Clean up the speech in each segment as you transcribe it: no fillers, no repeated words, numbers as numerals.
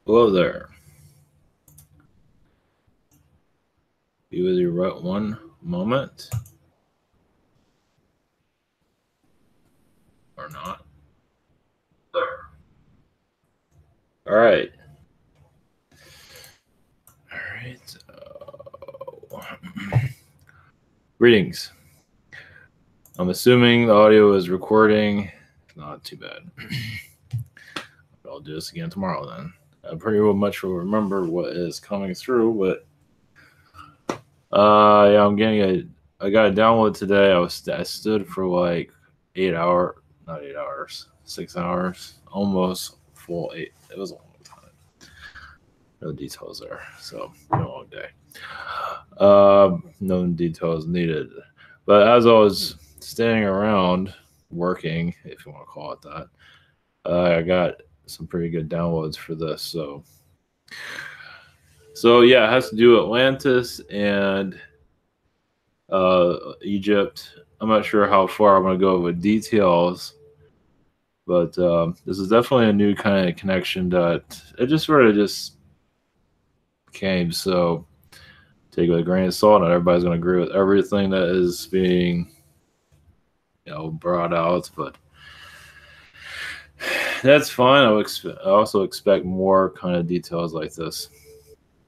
Hello there. Be with you right one moment. Or not. There. All right. All right. Greetings. I'm assuming the audio is recording. Not too bad. But I'll do this again tomorrow then. I pretty much will remember what is coming through, but yeah, I got a download today. I stood for like 8 hours, not 8 hours, 6 hours, almost full 8. It was a long time. No details there, so a long day. No details needed. But as I was standing around working, if you want to call it that, I got some pretty good downloads for this. So yeah, it has to do with Atlantis and Egypt. I'm not sure how far I'm going to go with details, but this is definitely a new kind of connection that it just sort of just came. So take it with a grain of salt. Not everybody's going to agree with everything that is being brought out, but that's fine. I also expect more kind of details like this,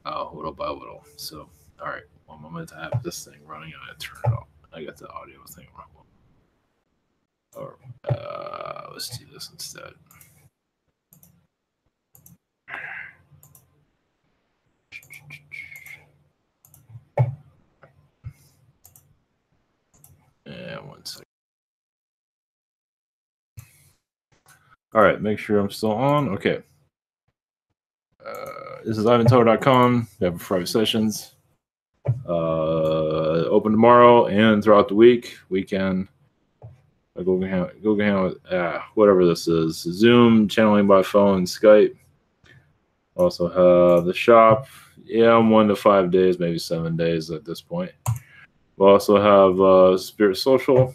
little by little. So, all right, one moment. I have this thing running, and I turn it off. I got the audio thing wrong. Or let's do this instead. And 1 second. All right, make sure I'm still on. Okay. This is ivantower.com. We have private sessions. Open tomorrow and throughout the weekend. Go hang with whatever this is. Zoom, channeling by phone, Skype. Also have the shop. Yeah, I'm 1 to 5 days, maybe 7 days at this point. We'll also have Spirit Social.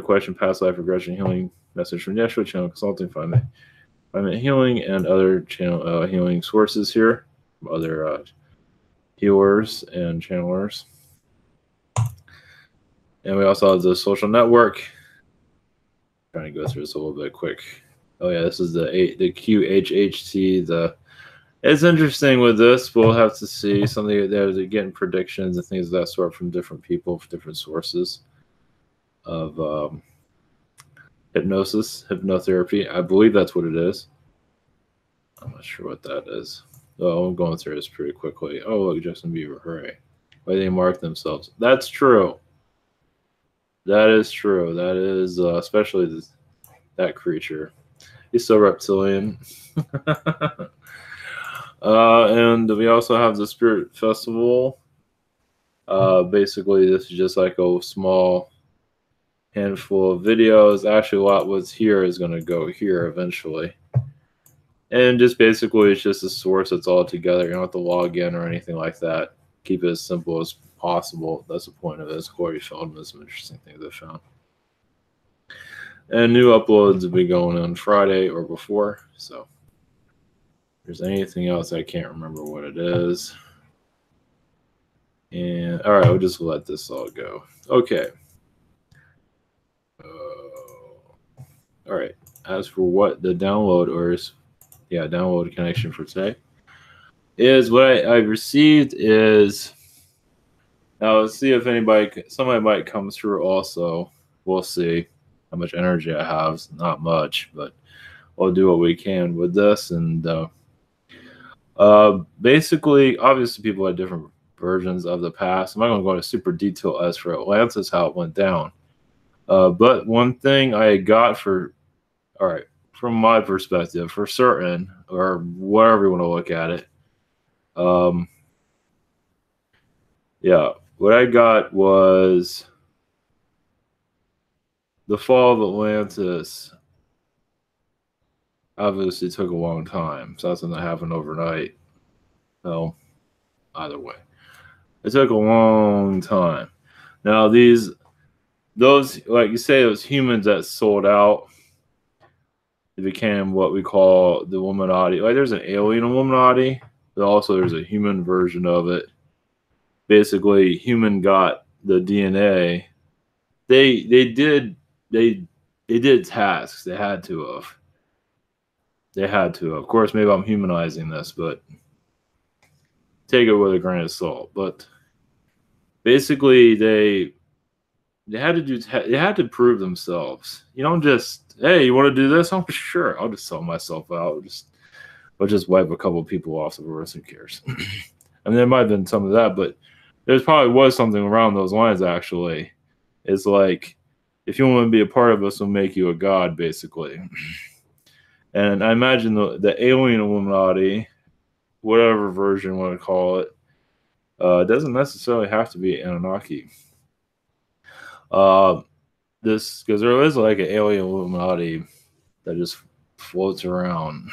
Question, past life regression healing, message from Yeshua, channel consulting, 5-minute healing, and other channel healing sources here, other healers and channelers. And we also have the social network. I'm trying to go through this a little bit quick. Oh yeah, this is the QHHT. It's interesting with this. We'll have to see something. They're getting predictions and things of that sort from different people, from different sources of hypnosis, hypnotherapy. I believe that's what it is. I'm not sure what that is. Oh, I'm going through this pretty quickly. Oh, look, Justin Bieber, hooray! Why they mark themselves? That's true. That is true. That is especially that creature. He's so reptilian. And we also have the Spirit Festival. Basically, this is just like a small handful of videos. Actually, a lot was here is going to go here eventually. And just basically, it's just a source that's all together. You don't have to log in or anything like that. Keep it as simple as possible. That's the point of this. Corey Feldman, some interesting things I found. And new uploads will be going on Friday or before. So if there's anything else, I can't remember what it is. And all right, we'll just let this all go. Okay. All right. As for what the download download connection for today is, what I received is, now let's see if somebody might come through also. We'll see how much energy I have. It's not much, but we'll do what we can with this. And basically, obviously, people had different versions of the past. I'm not going to go into super detail as for Atlantis, how it went down. But one thing I got from my perspective, for certain, or whatever you want to look at it, what I got was the fall of Atlantis. Obviously, took a long time, so that's something that happened overnight. Well, either way, it took a long time. Now, those, like you say, those humans that sold out, it became what we call the Illuminati. Like there's an alien Illuminati, but also there's a human version of it. Basically, human got the DNA. They did tasks. They had to have. They had to. Of course, maybe I'm humanizing this, but take it with a grain of salt. But basically, they had to they had to prove themselves. You don't just, hey, you want to do this? Oh, sure, I'll just sell myself out. I'll just wipe a couple of people off the list. Who cares? I mean, there might have been some of that, but there probably was something around those lines. Actually, it's like if you want to be a part of us, we'll make you a god, basically. And I imagine the alien Illuminati, whatever version you want to call it, doesn't necessarily have to be Anunnaki. This because there is like an alien Illuminati that just floats around.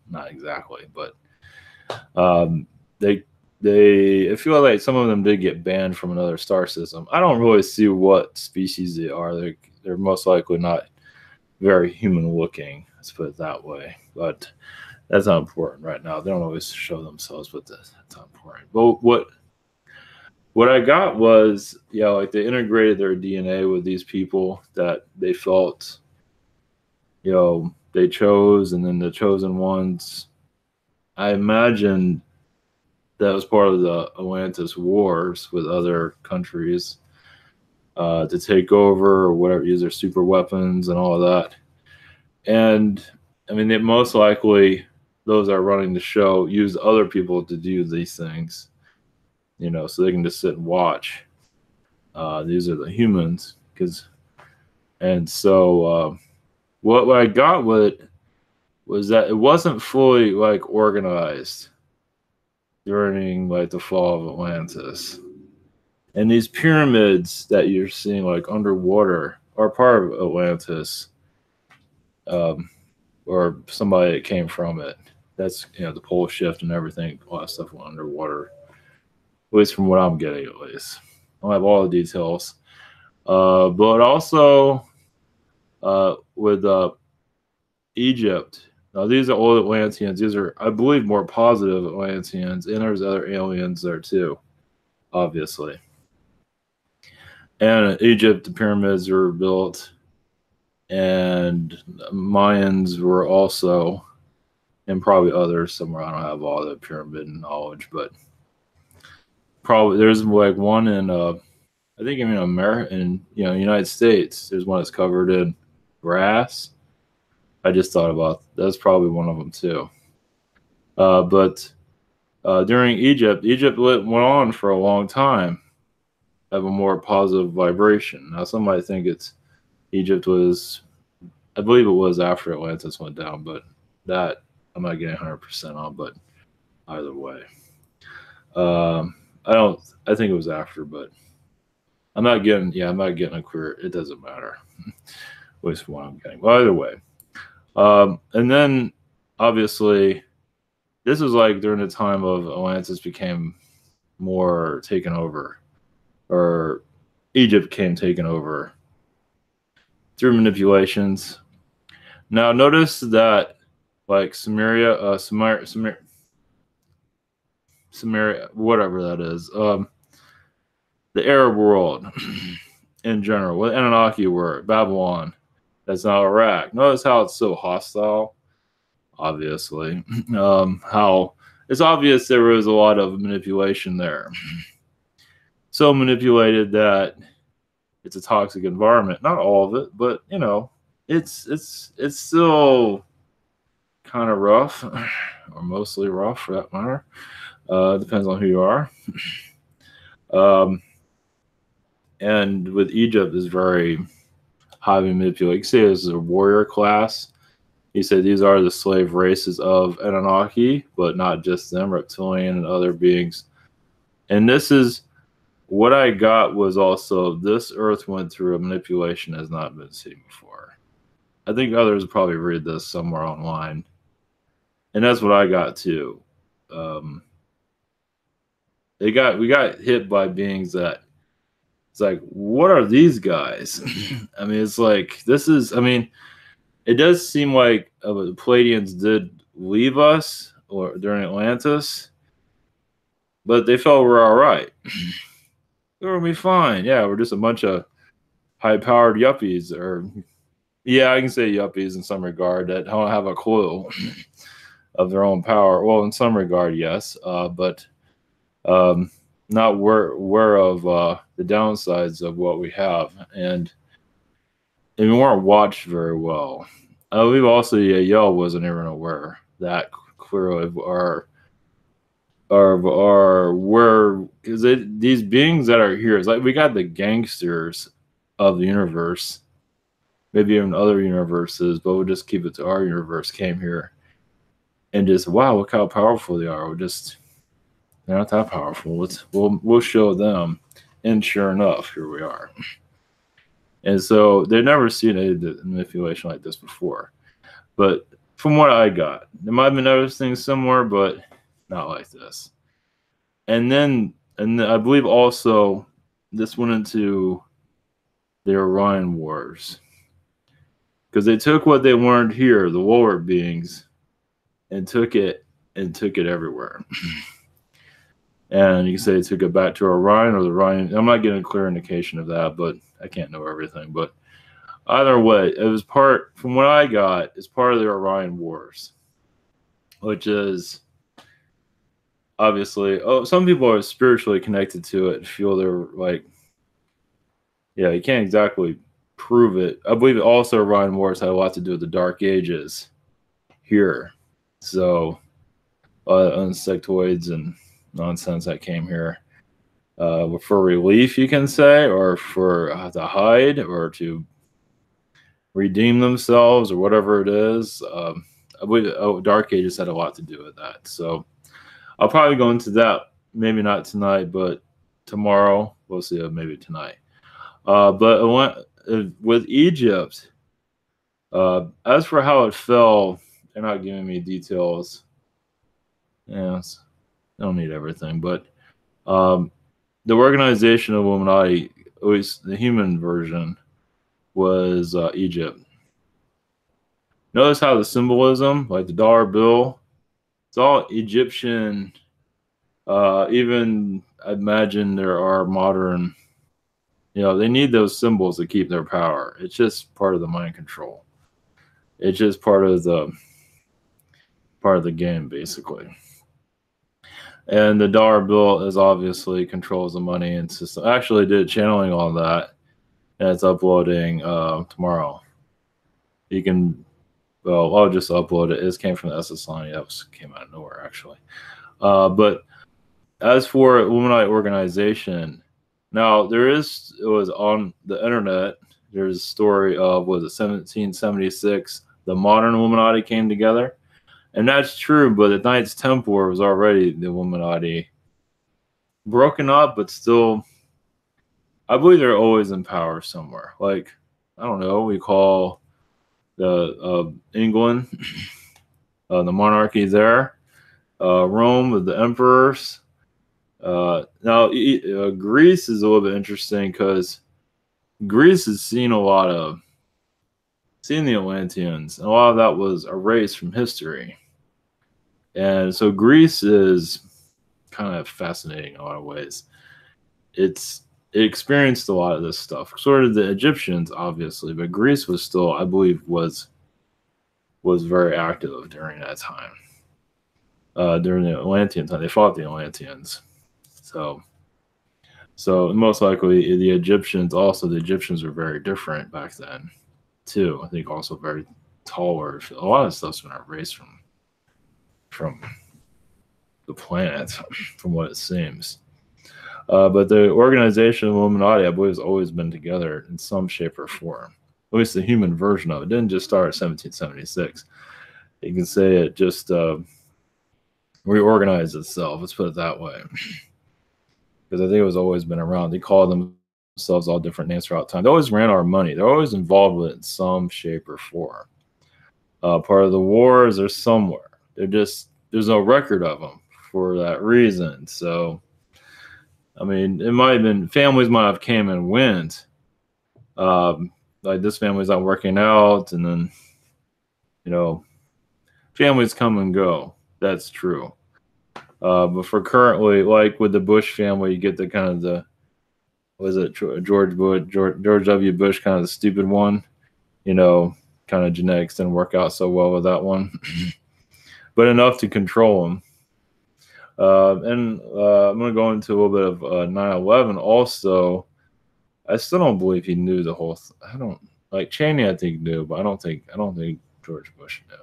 Not exactly, but they I feel like some of them did get banned from another star system. I don't really see what species they are. They're most likely not very human looking. Let's put it that way. But that's not important right now. They don't always show themselves, but that's not important. But what I got was, like they integrated their DNA with these people that they felt, they chose, and then the chosen ones. I imagine that was part of the Atlantis wars with other countries to take over or whatever, use their super weapons and all of that. And I mean, most likely those that are running the show use other people to do these things, so they can just sit and watch. These are the humans, and so what I got with it was that it wasn't fully like organized during like the fall of Atlantis. And these pyramids that you're seeing like underwater are part of Atlantis, or somebody that came from it. That's the pole shift and everything, all that stuff went underwater. At least from what I'm getting, at least. I don't have all the details. But also with Egypt. Now, these are old Atlanteans. These are, I believe, more positive Atlanteans, and there's other aliens there too, obviously. And in Egypt, the pyramids were built, and Mayans were also, and probably others somewhere. I don't have all the pyramid knowledge, but probably there's like one in, I think in America, in United States. There's one that's covered in grass. I just thought about that's probably one of them too. But during Egypt went on for a long time, have a more positive vibration. Now, some might think Egypt was, I believe it was after Atlantis went down, but that I'm not getting 100% on. But either way, I think it was after, but I'm not getting a clear. It doesn't matter. At least what I'm getting. Well, either way. And then obviously this was like during the time of Atlantis became more taken over, or Egypt became taken over through manipulations. Now notice that like Samaria, whatever that is, the Arab world in general, what Anunnaki were, Babylon, that's now Iraq. Notice how it's so hostile, obviously. How it's obvious there was a lot of manipulation there. So manipulated that it's a toxic environment. Not all of it, but it's still kind of rough, or mostly rough for that matter. Depends on who you are. And with Egypt is very highly manipulated. You can say this is a warrior class. He said these are the slave races of Anunnaki, but not just them, reptilian and other beings. And this is what I got was also this Earth went through a manipulation has not been seen before. I think others probably read this somewhere online. And that's what I got too. We got hit by beings that it's like, what are these guys? I mean, it's like, this is, I mean, it does seem like the Palladians did leave us or during Atlantis, but they felt we're all right. We're gonna be fine. Yeah, we're just a bunch of high-powered yuppies, or yeah, I can say yuppies in some regard that don't have a clue of their own power. Well, in some regard, yes, but not aware of the downsides of what we have, and we weren't watched very well. I believe also Yale wasn't even aware that clearly of our where, because these beings that are here, it's like we got the gangsters of the universe, maybe even other universes, but we'll just keep it to our universe, came here and just, wow, look how powerful they are. They're not that powerful. We'll show them. And sure enough, here we are. And so they've never seen any manipulation like this before. But from what I got, there might have been other things similar, but not like this. And then I believe also this went into the Orion Wars, because they took what they learned here, the lower beings, and took it everywhere. And you can say they took it back to Orion, or the Orion. I'm not getting a clear indication of that, but I can't know everything. But either way, it was part, from what I got, it's part of the Orion Wars, which is obviously, some people are spiritually connected to it and feel they're like, yeah, you can't exactly prove it. I believe also Orion Wars had a lot to do with the Dark Ages here. So insectoids and nonsense that came here for relief, you can say, or for to hide or to redeem themselves or whatever it is. I believe Dark Ages had a lot to do with that. So I'll probably go into that, maybe not tonight, but tomorrow. We'll see, maybe tonight. But with Egypt, as for how it fell, they're not giving me details. Yes, I don't need everything, but the organization of Illuminati, at least the human version, was Egypt. Notice how the symbolism, like the dollar bill, it's all Egyptian. Even I imagine there are modern, they need those symbols to keep their power. It's just part of the mind control. It's just part of the game, basically. And the dollar bill is obviously controls the money and system. I actually did channeling on that, and it's uploading tomorrow. You can, well, I'll just upload it. It came from the SSLine. That came out of nowhere, actually. But as for Illuminati organization, now it was on the internet. There's a story of, was it 1776, the modern Illuminati came together. And that's true, but the Knights Templar was already the Illuminati. Broken up, but still, I believe they're always in power somewhere. Like, I don't know, we call the England, the monarchy there, Rome with the emperors. Now, Greece is a little bit interesting because Greece has seen the Atlanteans, and a lot of that was erased from history. And so Greece is kind of fascinating in a lot of ways. It experienced a lot of this stuff, sort of the Egyptians, obviously, but Greece was still, I believe, was very active during that time. During the Atlantean time, they fought the Atlanteans. So most likely the Egyptians were very different back then, too. I think also very taller. A lot of stuff's been erased from the planet, from what it seems. But the organization of Illuminati, I believe, has always been together in some shape or form. At least the human version of it. It didn't just start in 1776. You can say it just reorganized itself. Let's put it that way. Because I think it was always been around. They call themselves all different names throughout time. They always ran our money. They're always involved with it in some shape or form. Part of the wars are somewhere. There's no record of them for that reason. So, I mean, it might have been, families might have came and went. Like this family's not working out, and then You know, families come and go. That's true. But for currently, like with the Bush family, you get the kind of the was it George Bush, George W. Bush, kind of the stupid one. You know, kind of genetics didn't work out so well with that one, but enough to control him. And I'm going to go into a little bit of 9/11 also. I still don't believe he knew the whole. I don't like Cheney. I think knew, but I don't think George Bush knew.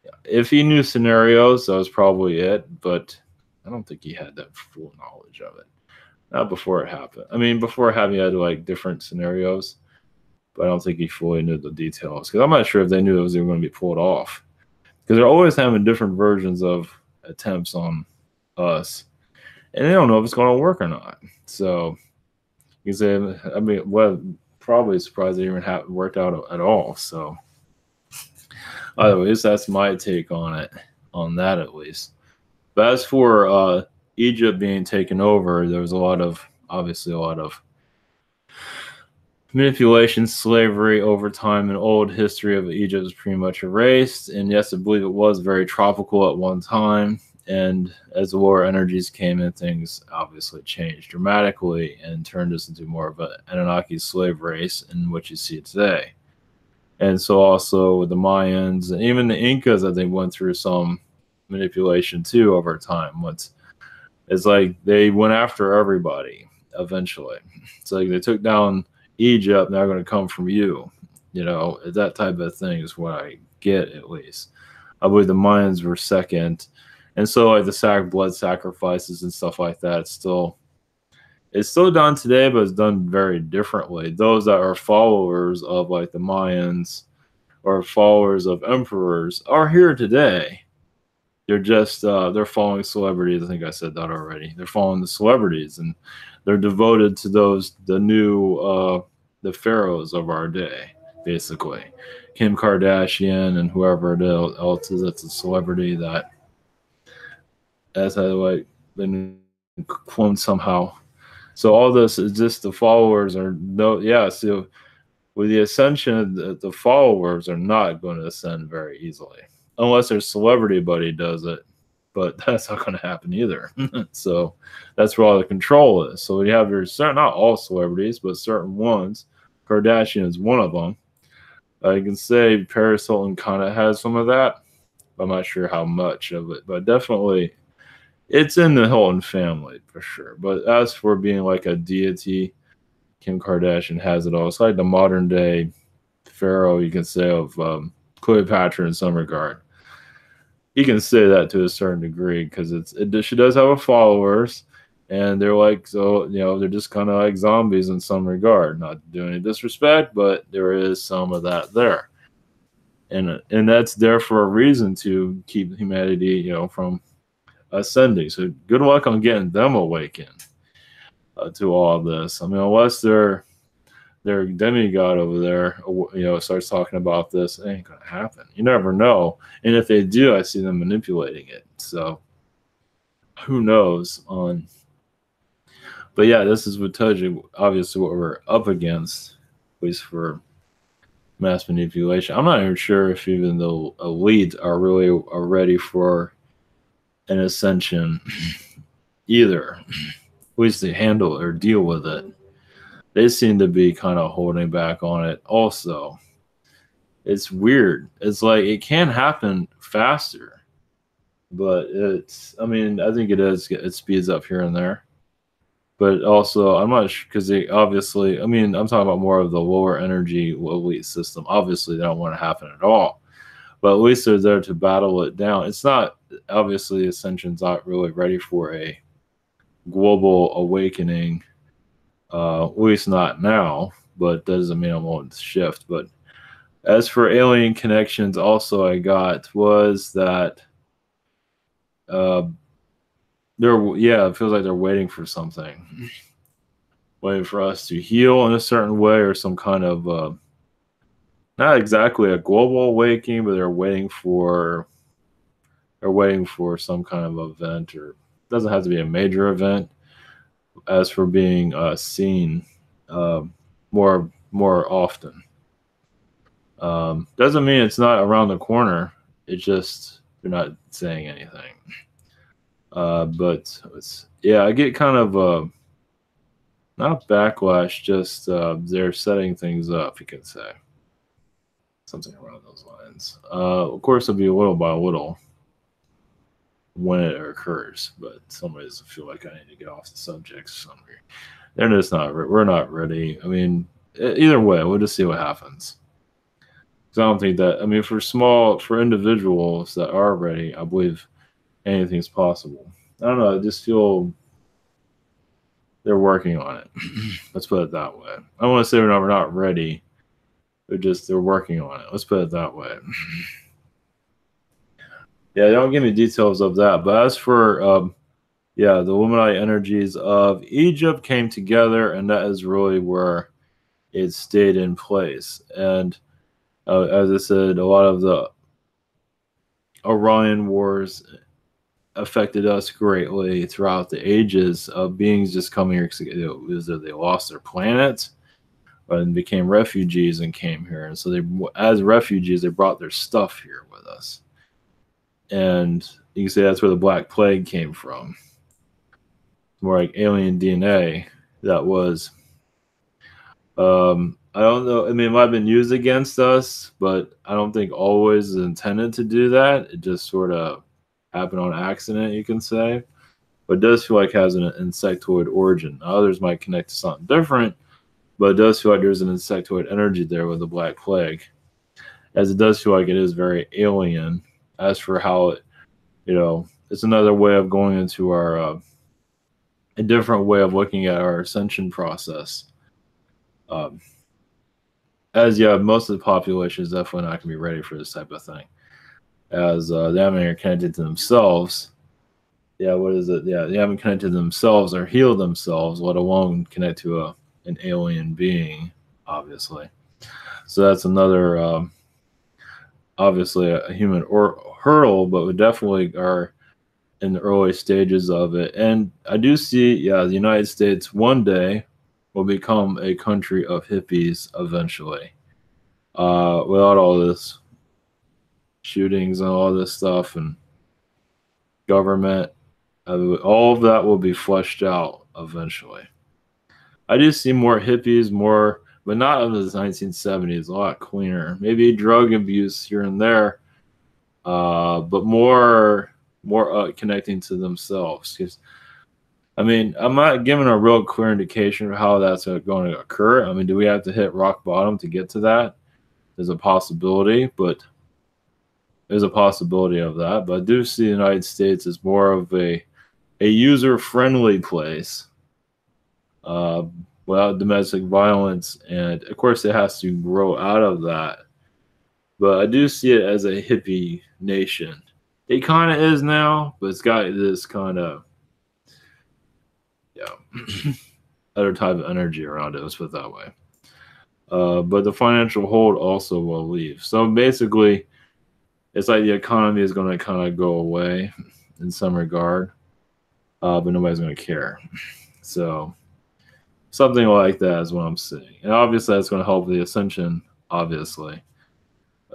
Yeah. If he knew scenarios, that was probably it. But I don't think he had that full knowledge of it. Not before it happened. I mean, before it happened, he had like different scenarios, but I don't think he fully knew the details. Because I'm not sure if they knew it was even going to be pulled off. Because they're always having different versions of attempts on us, and they don't know if it's going to work or not. So you can say, I mean, well, probably surprised they even haven't worked out at all. So, anyways, that's my take on it, on that at least. But as for Egypt being taken over, there was obviously a lot of manipulation, slavery over time, and old history of Egypt is pretty much erased. And yes, I believe it was very tropical at one time. And as the lower energies came in, things obviously changed dramatically and turned us into more of an Anunnaki slave race in what you see today. And so also with the Mayans and even the Incas, I think went through some manipulation too over time. It's like they went after everybody eventually. It's like they took down Egypt, now going to come from you. You know, that type of thing is what I get, at least. I believe the Mayans were second. And so like the blood sacrifices and stuff like that, it's still done today, but it's done very differently. Those that are followers of like the Mayans or followers of emperors are here today. They're just they're following celebrities. I think I said that already. They're following the celebrities, and they're devoted to the pharaohs of our day, basically. Kim Kardashian and whoever else is that's a celebrity that has had like been cloned somehow. So all this is just the followers are so with the ascension, the followers are not going to ascend very easily unless their celebrity buddy does it, but that's not going to happen either. So that's where all the control is. So you have not all celebrities, but certain ones. Kardashian is one of them. I can say Paris Hilton kind of has some of that. I'm not sure how much of it, but definitely it's in the Hilton family for sure. But as for being like a deity, Kim Kardashian has it all. It's like the modern day pharaoh, you can say, of Cleopatra in some regard. You can say that to a certain degree because she does have a followers, and they're like, so they're just kind of like zombies in some regard. Not doing any disrespect, but there is some of that there, and that's there for a reason to keep humanity, from ascending. So good luck on getting them awakened to all of this. I mean, unless their demigod over there, starts talking about this, it ain't gonna happen. You never know. And if they do, I see them manipulating it. So who knows on. But yeah, this is what tells you obviously what we're up against, at least for mass manipulation. I'm not even sure if even the elites are ready for an ascension either. At least they handle or deal with it. They seem to be kind of holding back on it also. It's weird. It's like it can happen faster, but I think it speeds up here and there. But also, I'm not sure because they obviously, I'm talking about more of the lower energy elite system. Obviously, they don't want to happen at all. But at least they're there to battle it down. It's not, obviously, Ascension's not really ready for a global awakening, at least not now, but that doesn't mean I won't shift. But as for alien connections, also I got was that it feels like they're waiting for something, waiting for us to heal in a certain way or some kind of not exactly a global awakening, but they're waiting for some kind of event, or it doesn't have to be a major event. As for being seen more often, Doesn't mean it's not around the corner. It's just they're not saying anything. But yeah, I get kind of not backlash, just they're setting things up, you could say. Something around those lines. Of course, it'll be little by little when it occurs, but some ways I feel like I need to get off the subject. They're just not. We're not ready. I mean, either way, we'll just see what happens. Because I don't think that. I mean, for individuals that are ready, I believe anything's possible. I don't know. I just feel they're working on it. Let's put it that way. I don't want to say we're not ready. They're working on it. Let's put it that way. Yeah, they don't give me details of that. But as for yeah, the Illuminati energies of Egypt came together, and that is really where it stayed in place. And as I said, a lot of the Orion Wars affected us greatly throughout the ages of beings just coming here because they lost their planet and became refugees and came here. And so as refugees, they brought their stuff here with us. And you can say that's where the Black Plague came from. More like alien DNA that was, I don't know. I mean, it might have been used against us, but I don't think always is intended to do that. It just sort of happened on accident, you can say. But it does feel like it has an insectoid origin. Others might connect to something different, but it does feel like there's an insectoid energy there with the Black Plague, as it does feel like it is very alien. As for how it, it's another way of going into our, a different way of looking at our ascension process. As most of the population is definitely not going to be ready for this type of thing, as they haven't connected to themselves. Yeah, what is it? Yeah, they haven't connected to themselves or healed themselves, let alone connect to an alien being, obviously. So that's another, obviously, a human hurdle, but we definitely are in the early stages of it. And I do see, the United States one day will become a country of hippies eventually, without all this shootings and all this stuff and government. All of that will be fleshed out eventually. I do see more hippies, but not of the 1970s, a lot cleaner. Maybe drug abuse here and there, but more connecting to themselves. Because, I mean, I'm not giving a real clear indication of how that's going to occur. I mean, do we have to hit rock bottom to get to that? There's a possibility, but there's a possibility of that. But I do see the United States as more of a user-friendly place, without domestic violence. And, of course, it has to grow out of that. But I do see it as a hippie nation. It kind of is now, but it's got this kind of, other type of energy around it, let's put it that way. But the financial hold also will leave. So basically, it's like the economy is going to kind of go away in some regard, but nobody's going to care. So something like that is what I'm seeing. And obviously, that's going to help the ascension, obviously.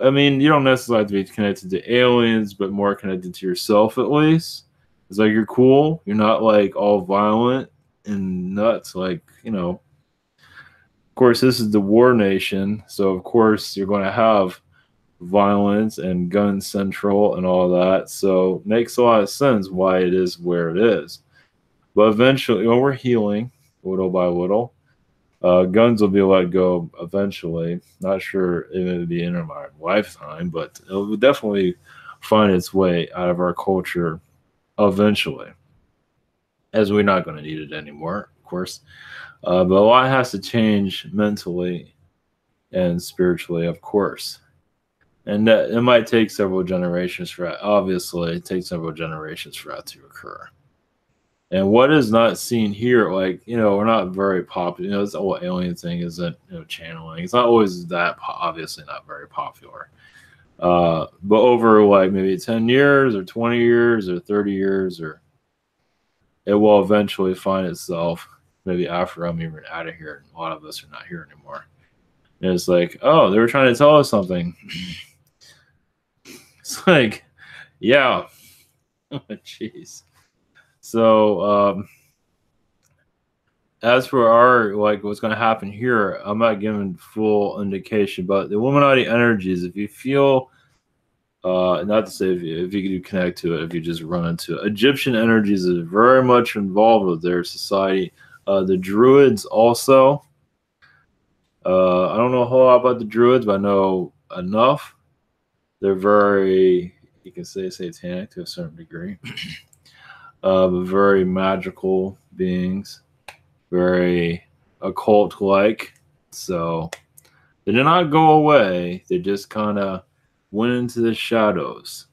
I mean, you don't necessarily have to be connected to aliens, but more connected to yourself at least. It's like you're cool. You're not like all violent and nuts. Like, of course, this is the war nation. So, of course, you're going to have violence and gun central and all that. So it makes a lot of sense why it is where it is. But eventually, we're healing little by little. Guns will be let go eventually. Not sure if it would be in our lifetime, but it will definitely find its way out of our culture eventually, as we're not going to need it anymore, of course. But a lot has to change mentally and spiritually, of course. And that, it might take several generations for that. Obviously, it takes several generations for that to occur. And what is not seen here, like, we're not very popular. This whole alien thing isn't, channeling. It's not always that, obviously not very popular. But over like maybe 10 years or 20 years or 30 years, or it will eventually find itself maybe after I'm even out of here. And a lot of us are not here anymore. And it's like, oh, they were trying to tell us something. It's like, yeah. Jeez. So as for our what's going to happen here, I'm not giving full indication, but the Illuminati energies, if you feel, not to say if you do connect to it, if you just run into it, Egyptian energies is very much involved with their society. The Druids also. I don't know a whole lot about the Druids, but I know enough. They're very, you can say, satanic to a certain degree, but very magical beings, very occult-like. So they did not go away. They just kind of went into the shadows.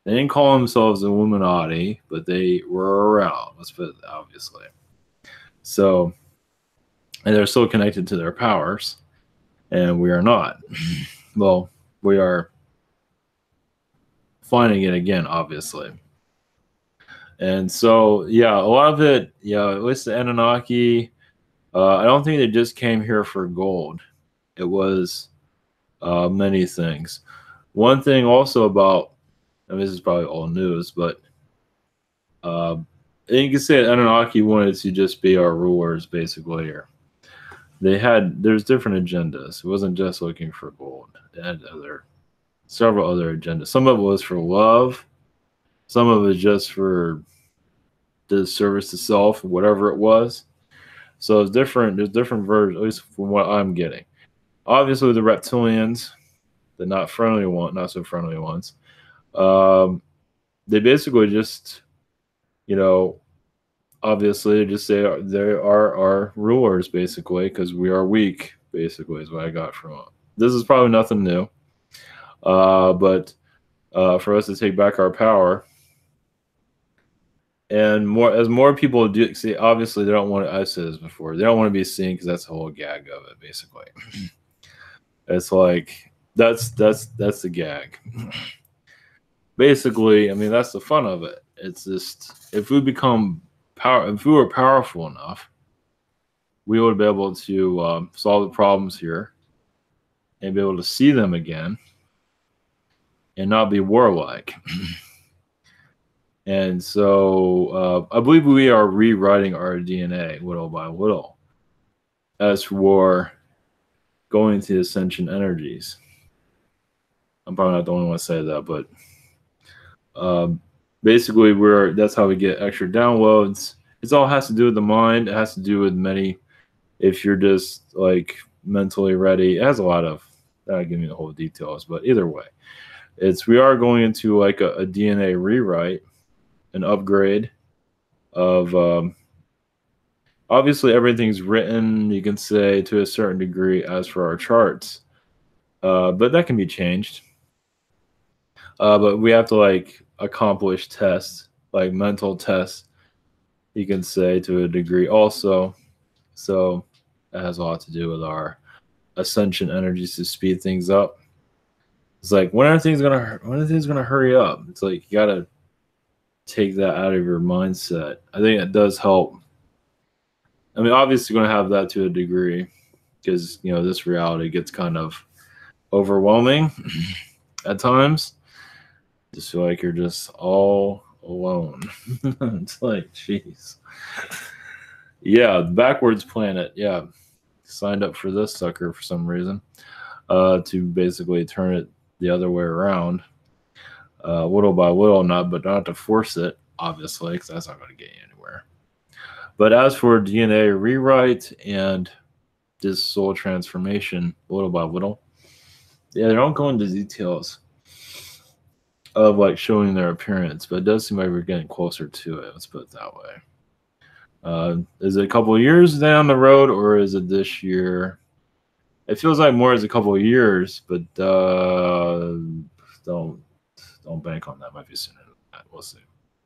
They didn't call themselves Illuminati, but they were around. Let's put it obviously. So, and they're still connected to their powers, and we are not. Well, we are finding it again, obviously. And so, yeah, a lot of it, yeah, at least the Anunnaki, I don't think they just came here for gold. It was many things. One thing also about, and this is probably all news, but you can say Anunnaki wanted to just be our rulers, basically here. There's different agendas. It wasn't just looking for gold. It had several other agendas. Some of it was for love. Some of it just for the service to self, whatever it was. So it's different. There's different versions, at least from what I'm getting. Obviously, the reptilians, the not so friendly ones, they basically just, obviously just say they are our rulers, basically, because we are weak, basically, is what I got from it. This is probably nothing new, but for us to take back our power, and more people do see, obviously they don't want to, I've said this before, they don't want to be seen because that's the whole gag of it, basically. It's like that's the gag. Basically, I mean, that's the fun of it. It's just, if we were powerful enough, we would be able to solve the problems here and be able to see them again and not be warlike. And so I believe we are rewriting our DNA little by little. As for going to Ascension energies, I'm probably not the only one to say that, but basically that's how we get extra downloads. It all has to do with the mind. It has to do with many, if you're just like mentally ready. It has a lot of, I'll give you the whole details, but either way, we are going into like a DNA rewrite, an upgrade of obviously everything's written, you can say, to a certain degree as for our charts, but that can be changed. But we have to like accomplish tests, like mental tests, you can say, to a degree also. So that has a lot to do with our Ascension energies to speed things up. It's like, when are things gonna hurry up? It's like you gotta take that out of your mindset. I think it does help. I mean, obviously you're going to have that to a degree because, this reality gets kind of overwhelming at times. Just feel like you're just all alone. It's like, jeez. Yeah, backwards planet. Yeah, signed up for this sucker for some reason, to basically turn it the other way around, little by little, not to force it, obviously, because that's not going to get you anywhere. But as for DNA rewrite and this soul transformation, little by little, yeah, they don't go into details of like showing their appearance, but it does seem like we're getting closer to it. Let's put it that way. Is it a couple of years down the road, or is it this year? It feels like more as a couple of years, but don't bank on that. Might be sooner than that. We'll see.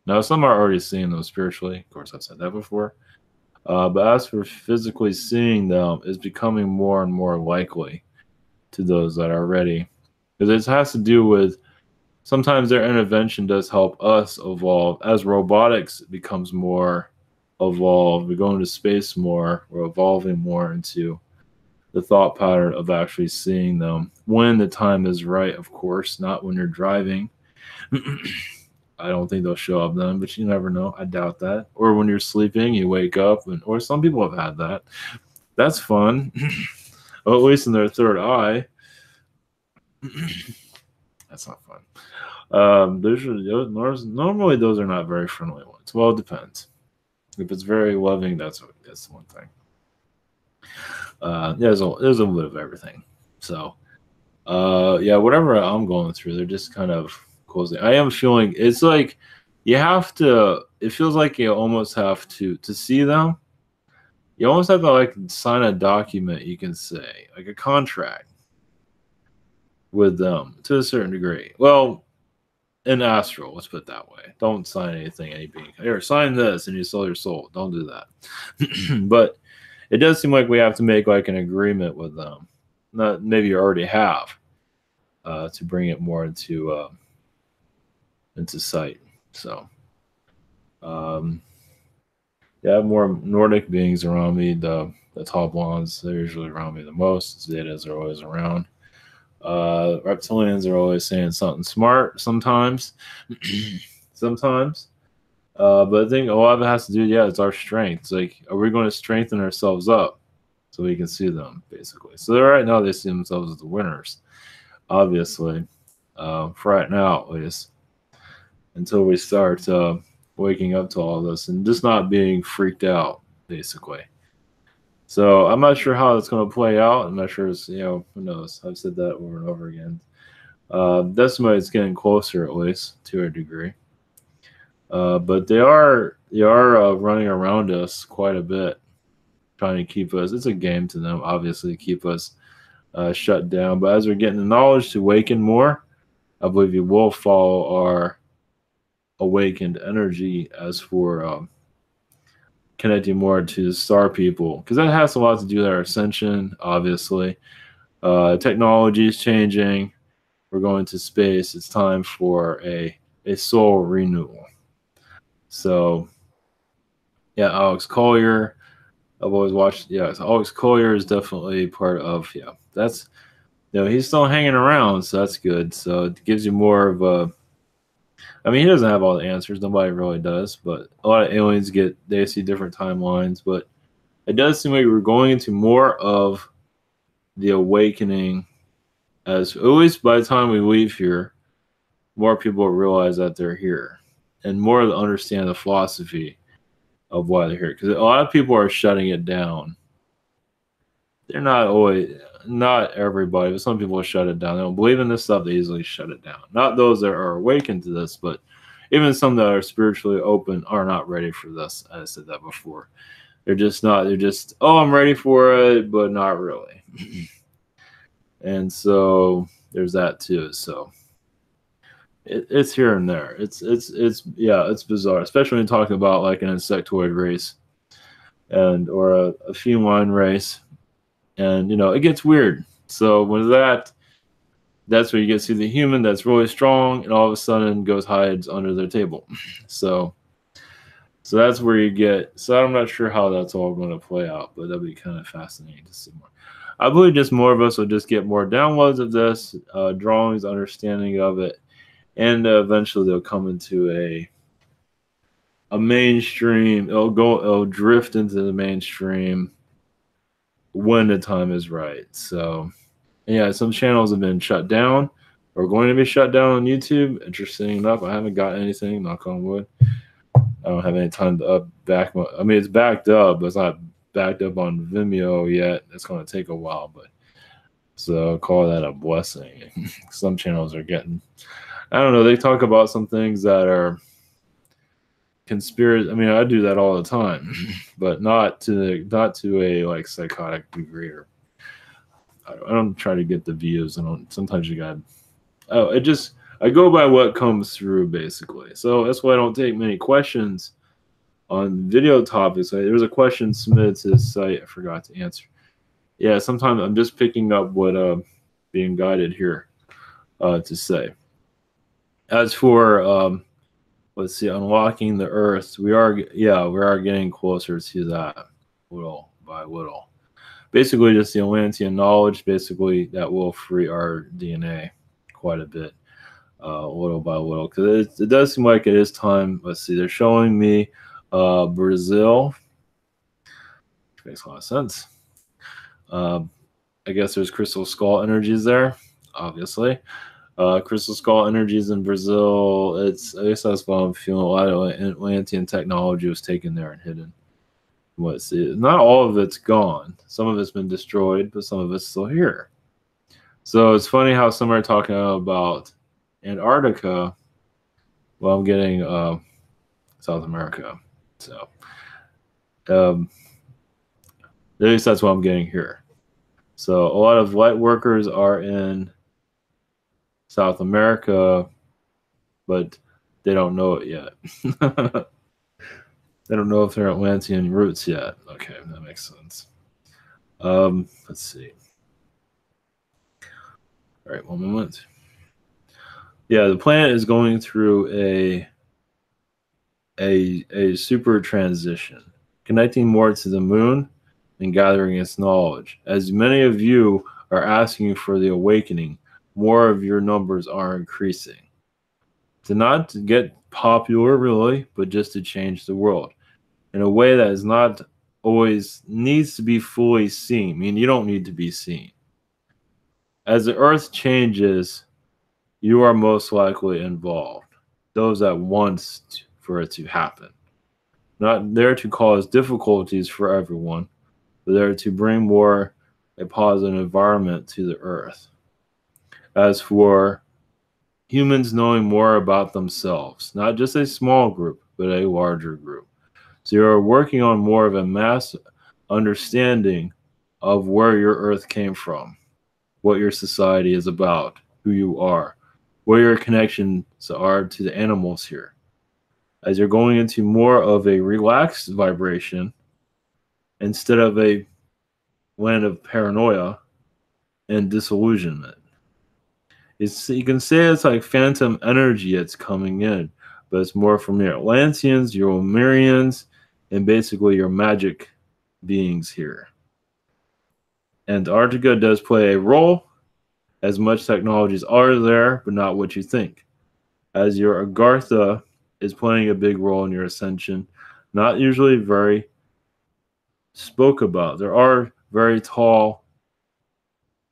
Now, some are already seeing them spiritually. Of course, I've said that before. But as for physically seeing them, it's becoming more and more likely to those that are ready. Because it has to do with, sometimes their intervention does help us evolve. As robotics becomes more evolved, we go into space more, we're evolving more into the thought pattern of actually seeing them when the time is right, of course, not when you're driving. I don't think they'll show up then, but you never know. I doubt that. Or when you're sleeping, you wake up, or some people have had that. That's fun. Well, at least in their third eye. That's not fun. Normally those are not very friendly ones. Well, it depends. If it's very loving, that's one thing. There's a bit of everything. So, yeah, whatever I'm going through, they're just kind of closing. I am feeling it's like you have to. It feels like you almost have to see them. You almost have to like sign a document. You can say like a contract with them to a certain degree. Well, in astral, let's put it that way. Don't sign anything. Here, sign this, and you sell your soul. Don't do that. But it does seem like we have to make like an agreement with them. Not maybe you already have to bring it more into sight. So, yeah, I have more Nordic beings around me. The top ones, they're usually around me the most. Zetas are always around. Reptilians are always saying something smart sometimes. Sometimes. But I think a lot of it has to do, it's our strength. It's like, are we going to strengthen ourselves up so we can see them, basically? So right now they see themselves as the winners, obviously, for right now at least, until we start waking up to all this and just not being freaked out, basically. So I'm not sure how it's going to play out. I'm not sure, who knows? I've said that over and over again. That's why it's getting closer, at least, to a degree. But they are running around us quite a bit, trying to keep us. It's a game to them, obviously, to keep us shut down. But as we're getting the knowledge to awaken more, I believe you will follow our awakened energy as for connecting more to the star people, because that has a lot to do with our ascension, obviously. Technology is changing. We're going to space. It's time for a soul renewal. So, yeah, Alex Collier. I've always watched. Yeah, so Alex Collier is definitely part of. Yeah, that's he's still hanging around, so that's good. So it gives you more of a. I mean, he doesn't have all the answers. Nobody really does, but a lot of aliens they see different timelines. But it does seem like we're going into more of the awakening. As at least by the time we leave here, more people realize that they're here, and more to understand the philosophy of why they're here. Because a lot of people are shutting it down. They're not everybody, but some people shut it down. They don't believe in this stuff, they easily shut it down. Not those that are awakened to this, but even some that are spiritually open are not ready for this. I said that before. They're just, I'm ready for it, but not really. And so there's that too. So it's here and there. It's bizarre, especially when you're talking about like an insectoid race or a feline race. And it gets weird. So with that's where you get to see the human that's really strong, and all of a sudden hides under their table. So that's where you get. So I'm not sure how that's all going to play out, but that'll be kind of fascinating to see more. I believe just more of us will just get more downloads of this, drawings, understanding of it, and eventually they'll come into a mainstream. It'll drift into the mainstream when the time is right. So yeah, some channels have been shut down or going to be shut down on YouTube. Interesting enough, I haven't got anything, knock on wood. I don't have any time to back. I mean, it's backed up, but it's not backed up on Vimeo yet. It's going to take a while, but so I'll call that a blessing. Some channels are getting, I don't know, they talk about some things that are conspiracy. I mean, I do that all the time, but not to a like psychotic degree. Or I don't try to get the views. Sometimes you got. I go by what comes through, basically. So that's why I don't take many questions on video topics. There was a question submitted to the site I forgot to answer. Yeah, sometimes I'm just picking up what being guided here to say. As for let's see, unlocking the earth, we are getting closer to that little by little. basically just the Atlantean knowledge, basically that will free our DNA quite a bit, little by little. Because it does seem like it is time. Let's see, they're showing me Brazil, which makes a lot of sense. I guess there's crystal skull energies there, obviously. Crystal skull energies in Brazil. I guess that's what I'm feeling. A lot of Atlantean technology was taken there and hidden. Let's see. Not all of it's gone. Some of it's been destroyed, but some of it's still here. So it's funny how some are talking about Antarctica. Well, I'm getting South America. So at least that's what I'm getting here. So a lot of light workers are in South America, but they don't know it yet. They don't know if they're Atlantean roots yet. Okay, that makes sense. Let's see. All right, 1 moment. Yeah, the planet is going through a super transition, connecting more to the moon and gathering its knowledge. As many of you are asking for the awakening, more of your numbers are increasing. To not get popular, really, but just to change the world in a way that is not always needs to be fully seen. I mean, you don't need to be seen. As the earth changes, you are most likely involved. Those that want for it to happen. Not there to cause difficulties for everyone, but there to bring more a positive environment to the earth. As for humans knowing more about themselves, not just a small group, but a larger group. So you're working on more of a mass understanding of where your earth came from, what your society is about, who you are, where your connections are to the animals here. As you're going into more of a relaxed vibration instead of a land of paranoia and disillusionment. You can say it's like phantom energy that's coming in, but it's more from your Atlanteans, your Lemurians, and basically your magic beings here. Antarctica does play a role, as much technologies are there, but not what you think. As your Agartha is playing a big role in your ascension, not usually very spoke about. There are very tall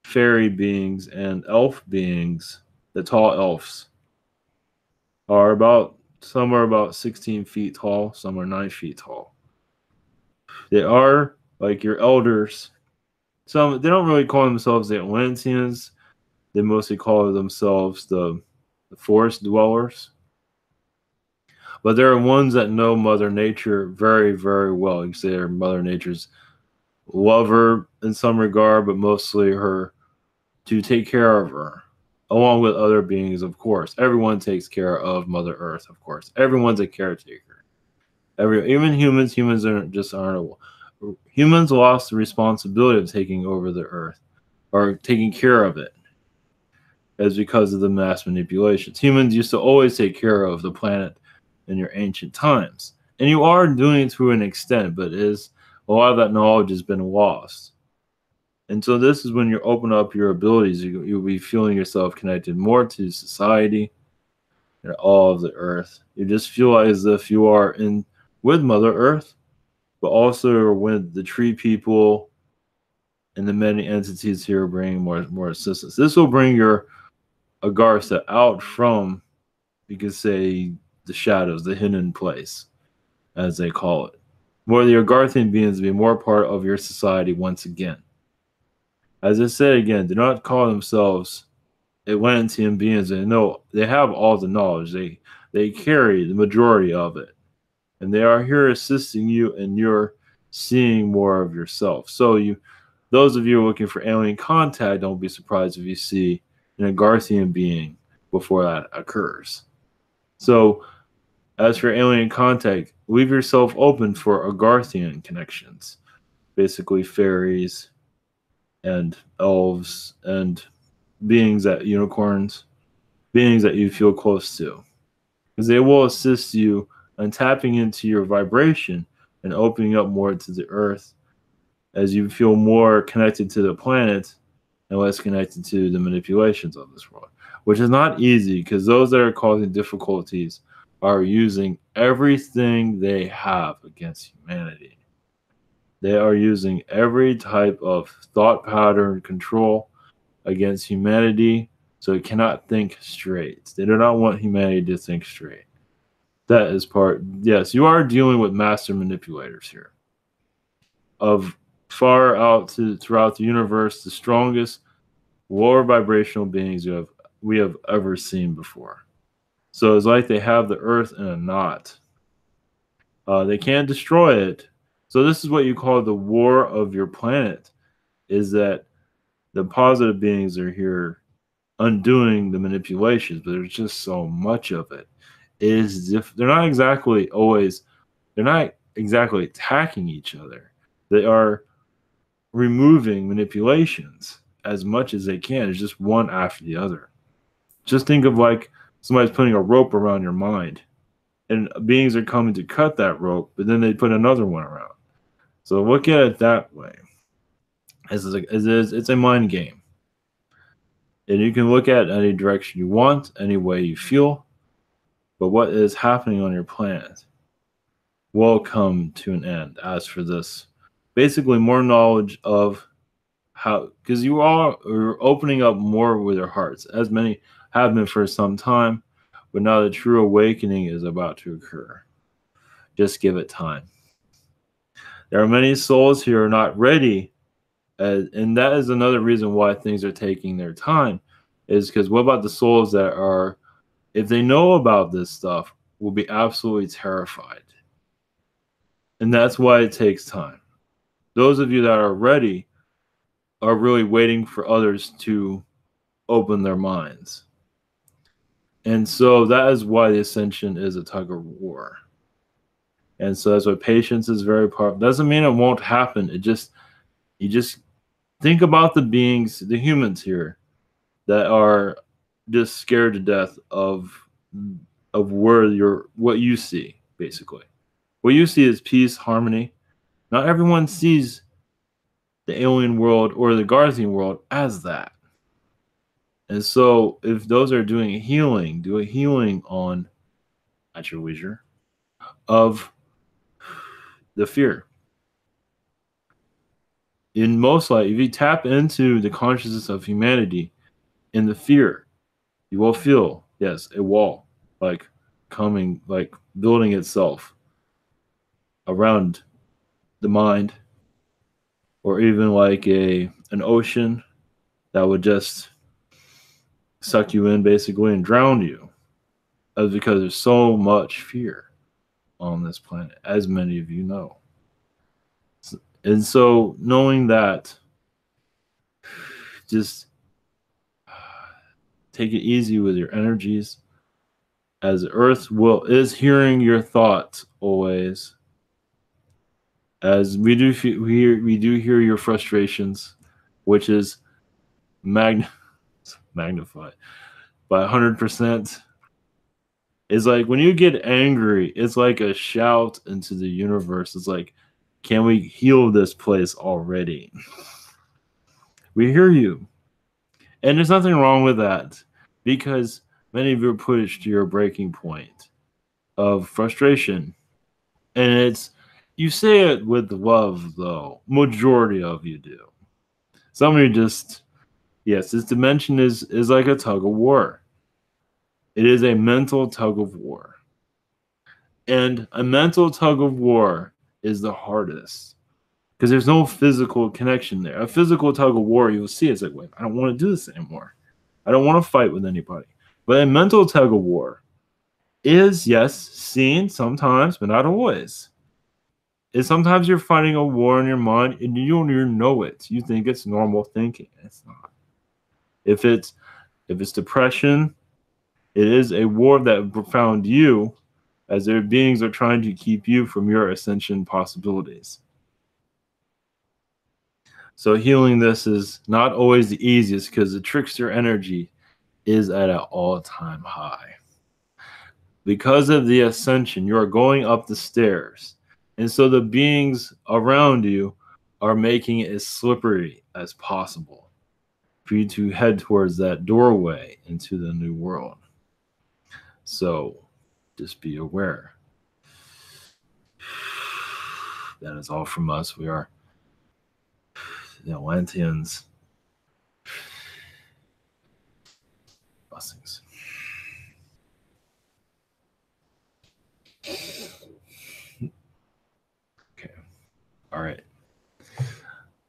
fairy beings and elf beings. The tall elves are some are about 16 feet tall, some are 9 feet tall. They are like your elders. Some they don't really call themselves the Atlanteans. They mostly call themselves the forest dwellers. But there are ones that know Mother Nature very, very well. You can say they're Mother Nature's lover in some regard, but mostly her to take care of her, along with other beings, of course. Everyone takes care of Mother Earth, of course. Everyone's a caretaker. Even humans aren't. Humans lost the responsibility of taking over the Earth or taking care of it, as because of the mass manipulations. Humans used to always take care of the planet in your ancient times, and you are doing it to an extent, but a lot of that knowledge has been lost. And so this is when you open up your abilities. You'll be feeling yourself connected more to society and all of the earth. You just feel as if you are in with Mother Earth, but also with the tree people and the many entities here bringing more assistance. This will bring your Agartha out from, you could say, the shadows, the hidden place, as they call it. More the Agarthian beings be more part of your society once again. As I said again, do not call themselves Atlantean beings. They know they have all the knowledge. They carry the majority of it. And they are here assisting you, and you're seeing more of yourself. So those of you looking for alien contact, don't be surprised if you see an Agarthian being before that occurs. So as for alien contact, leave yourself open for Agarthian connections. Basically fairies and elves and unicorns, beings that you feel close to. Because they will assist you in tapping into your vibration and opening up more to the earth as you feel more connected to the planet and less connected to the manipulations of this world, which is not easy because those that are causing difficulties are using everything they have against humanity. They are using every type of thought pattern control against humanity so it cannot think straight. They do not want humanity to think straight. That is part. Yes, you are dealing with master manipulators here of far out to throughout the universe, the strongest lower vibrational beings we have ever seen before. So it's like they have the earth in a knot. They can't destroy it. So this is what you call the war of your planet, is that the positive beings are here undoing the manipulations, but there's just so much of it. It is they're not exactly attacking each other. They are removing manipulations as much as they can. It's just one after the other. Just think of like somebody's putting a rope around your mind, and beings are coming to cut that rope, but then they put another one around. So look at it that way. It's a mind game. And you can look at any direction you want, any way you feel, but what is happening on your planet will come to an end. As for this, basically more knowledge of how, because you all are opening up more with your hearts, as many have been for some time, but now the true awakening is about to occur. Just give it time. There are many souls here who are not ready, and that is another reason why things are taking their time, is because what about the souls that are, if they know about this stuff, will be absolutely terrified. And that's why it takes time. Those of you that are ready are really waiting for others to open their minds. And so that is why the Ascension is a tug of war. And so that's why patience is very powerful. Doesn't mean it won't happen. You just think about the beings, the humans here, that are just scared to death of what you see, basically. What you see is peace, harmony. Not everyone sees the alien world or the Agarthian world as that. And so if those are doing a healing, do a healing on, at your leisure, of the fear. In most light, if you tap into the consciousness of humanity in the fear, you will feel, yes, a wall like coming, like building itself around the mind, or even like an ocean that would just suck you in basically and drown you. That's because there's so much fear on this planet, as many of you know. And so knowing that, just take it easy with your energies, as Earth is hearing your thoughts always. As we do hear your frustrations, which is magnified by 100%. It's like when you get angry, it's like a shout into the universe. It's like, can we heal this place already? We hear you. And there's nothing wrong with that, because many of you are pushed to your breaking point of frustration. And you say it with love, though. Majority of you do. Some of you just, yes, this dimension is like a tug of war. It is a mental tug of war. And a mental tug of war is the hardest, because there's no physical connection there. A physical tug of war, you'll see, it's like, wait, I don't want to do this anymore. I don't want to fight with anybody. But a mental tug of war is, yes, seen sometimes, but not always. Sometimes you're fighting a war in your mind and you don't even know it. You think it's normal thinking. It's not. If it's depression, it is a war that found you, as their beings are trying to keep you from your ascension possibilities. So healing this is not always the easiest, because the trickster energy is at an all-time high. Because of the ascension, you are going up the stairs. And so the beings around you are making it as slippery as possible for you to head towards that doorway into the new world. So just be aware. That is all from us. We are the Atlanteans. Blessings. Okay. All right.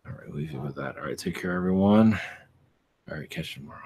All right. Leave you with that. All right. Take care, everyone. All right. Catch you tomorrow.